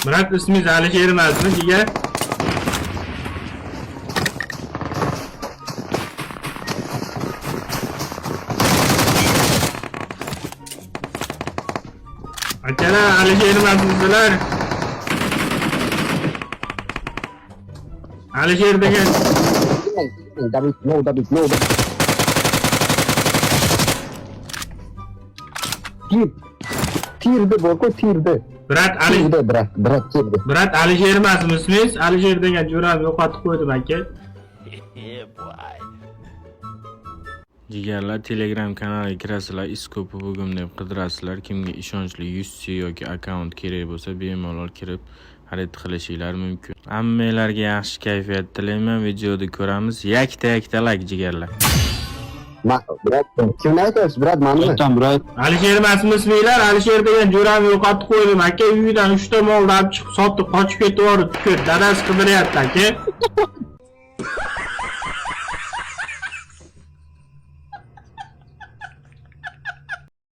Bırak ismi Alisher emasmi jigar? Akalar Alisher emasmisilar? Alisher degan No. Tirdi borku tirdi. Brat Tirdi. Brat Alisher emasmi ismingiz? Alisher degan jo'rani yo'qotib qo'ydim aka. Jigarlar Telegram kanaliga kirasizlar, iskopi bugün deb qidirasizlar. Kimga ishonchli 100C yoki akkaunt kerak bo'lsa, bemalol kirib xarid qilishinglar mumkin. Hammalarga yaxshi kayfiyat tilayman. Videoda ko'ramiz. Yakta like jigarlar. Brat, kimni aytyapsiz, brat, manimi? Brat. Alisher emasmi isminglar? Alisher degan jo'rani yo'qotib qo'ydim aka. Uyidan 3 ta molni olib chiqib sotib, qochib ketib yubordi. Dadasi qidiryapti aka.